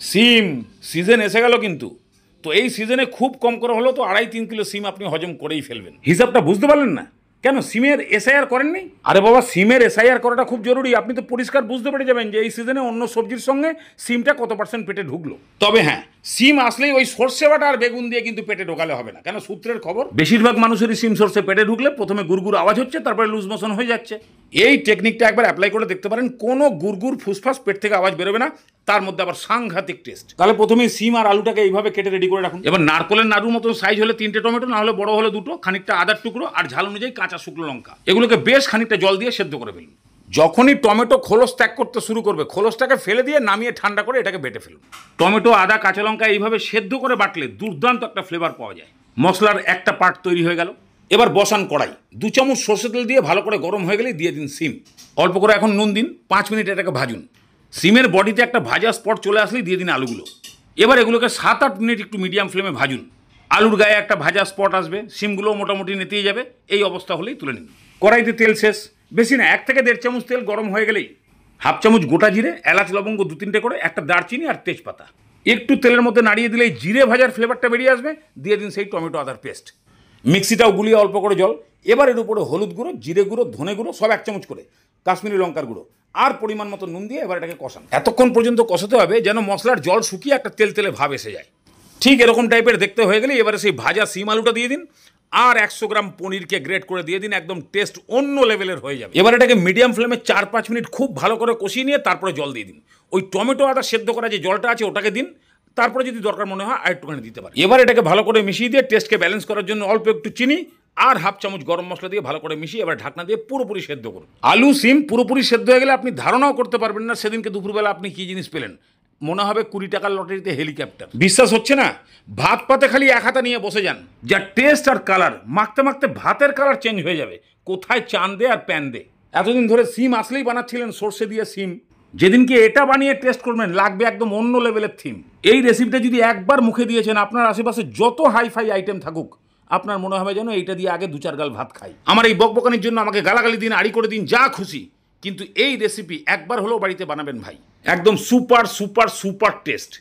সিম season এসে গেল কিন্তু। তো এই সিজনে খুব কম করে হলেও তো 2.5-3 কিলো সিম আপনি হজম করেই ফেলবেন। হিসাবটা বুঝতে পারলেন না? কেন সিমের এসআইআর করেননি? আরে বাবা, সিমের এসআইআর করাটা খুব জরুরি। আপনি তো পরিষ্কার বুঝতে পেরে যাবেন যে এই সিজনে অন্য সবজির সঙ্গে সিমটা কত পার্সেন্ট পেটে ঢুকলো। তবে হ্যাঁ, সিম আসলেই ওই সর্ষে বাটা আর বেগুন দিয়ে কিন্তু পেটে ঢোকালে হবে না। কেন, সূত্রের খবর বেশিরভাগ মানুষেরই সিম সর্ষে পেটে ঢুকলে প্রথমে গুড়গুড় আওয়াজ হচ্ছে, তারপরে লুজ মোশন হয়ে যাচ্ছে। এই টেকনিকটা একবার অ্যাপ্লাই করে দেখতে পারেন, কোনো গুড়গুড় ফুসফাস পেট থেকে আওয়াজ বেরোবে না, তার মধ্যে আবার সাংঘাতিক টেস্ট। তাহলে প্রথমে সিম আর আলুটাকে এইভাবে কেটে রেডি করে রাখুন। এবার নারকলের নাড়ুর মতো সাইজ হলে 3টে টমেটো, না হলে বড় হলে 2টো, খানিকটা আদার টুকরো আর ঝাল অনুযায়ী কাঁচা শুকনো লঙ্কা, এগুলোকে বেশ খানিকটা জল দিয়ে সেদ্ধ করে ফেলুন। যখনই টমেটো খোলস ত্যাগ করতে শুরু করবে, খোলসটাকে ফেলে দিয়ে নামিয়ে ঠান্ডা করে এটাকে বেটে ফেলুন। টমেটো, আদা, কাঁচা লঙ্কা এইভাবে সেদ্ধ করে বাটলে দুর্দান্ত একটা ফ্লেভার পাওয়া যায়। মশলার একটা পার্ট তৈরি হয়ে গেল। এবার বসান কড়াই, 2 চামচ সর্ষে তেল দিয়ে ভালো করে গরম হয়ে গেলেই দিয়ে দিন সিম। অল্প করে এখন নুন দিন, 5 মিনিট এটাকে ভাজুন। সিমের বডিতে একটা ভাজা স্পট চলে আসলেই দিয়ে দিন আলুগুলো। এবার এগুলোকে 7-8 মিনিট একটু মিডিয়াম ফ্লেমে ভাজুন। আলুর গায়ে একটা ভাজা স্পট আসবে, সিমগুলো মোটামুটি নেতিয়ে যাবে। এই অবস্থা হলেই তুলে নিন। কড়াইতে তেল শেষ, বেশি না, 1 থেকে 1.5 চামচ তেল গরম হয়ে গেলেই 1/2 চামচ গোটা জিরে, এলাচ লবঙ্গ 2-3টে করে, একটা দারচিনি আর তেজপাতা একটু তেলের মধ্যে নাড়িয়ে দিলেই জিরে ভাজার ফ্লেভারটা বেরিয়ে আসবে। দিয়ে দিন সেই টমেটো আদার পেস্ট। মিক্সিটাও গুলিয়ে অল্প করে জল। এবার এর উপরে হলুদ গুঁড়ো, জিরে গুঁড়ো, ধনে গুঁড়ো সব 1 চামচ করে, কাশ্মীরি লঙ্কার গুঁড়ো আর পরিমাণ মতো নুন দিয়ে এবার এটাকে কষান। এতক্ষণ পর্যন্ত কষাতে হবে যেন মশলার জল শুকিয়ে একটা তেল তেলে ভাব এসে যায়। ঠিক এরকম টাইপের দেখতে হয়ে গেলে এবারে সেই ভাজা সিম আলুটা দিয়ে দিন আর 100 গ্রাম পনিরকে গ্রেট করে দিয়ে দিন। একদম টেস্ট অন্য লেভেলের হয়ে যাবে। এবার এটাকে মিডিয়াম ফ্লেমে 4-5 মিনিট খুব ভালো করে কষিয়ে নিয়ে তারপরে জল দিয়ে দিন। ওই টমেটো আদা সেদ্ধ করা যে জলটা আছে ওটাকে দিন, তারপরে যদি দরকার মনে হয় আরেকটুখানি দিতে পারেন। এবার এটাকে ভালো করে মিশিয়ে দিয়ে টেস্টকে ব্যালেন্স করার জন্য অল্প একটু চিনি আর 1/2 চামচ গরম মশলা দিয়ে ভালো করে মিশিয়ে এবার ঢাকনা দিয়ে পুরোপুরি সেদ্ধ করুন। আলু সিম পুরোপুরি সেদ্ধ হয়ে গেলে আপনি ধারণাও করতে পারবেন না সেদিনকে দুপুরবেলা আপনি কি জিনিস পেলেন। মনে হবে 20 টাকার লটারিতে হেলিকপ্টার। বিশ্বাস হচ্ছে না? ভাত পাতে খালি 1 হাতা নিয়ে বসে যান, যা টেস্ট আর কালার, মাখতে মাখতে ভাতের কালার চেঞ্জ হয়ে যাবে। কোথায় চান দে আর প্যান দে। এতদিন ধরে সিম আসলেই বানাচ্ছিলেন সর্ষে দিয়ে সিম, যেদিনকে এটা বানিয়ে টেস্ট করবেন লাগবে একদম অন্য লেভেলের থিম। এই রেসিপিটা যদি একবার মুখে দিয়েছেন, আপনার আশেপাশে যত হাইফাই আইটেম থাকুক আপনার মনে হবে যেন এইটা দিয়ে আগে 2-4 গাল ভাত খাই। আমার এই বকবকানির জন্য আমাকে গালাগালি দিন, আড়ি করে দিন, যা খুশি, কিন্তু এই রেসিপি একবার হলেও বাড়িতে বানাবেন ভাই। একদম সুপার সুপার সুপার টেস্ট।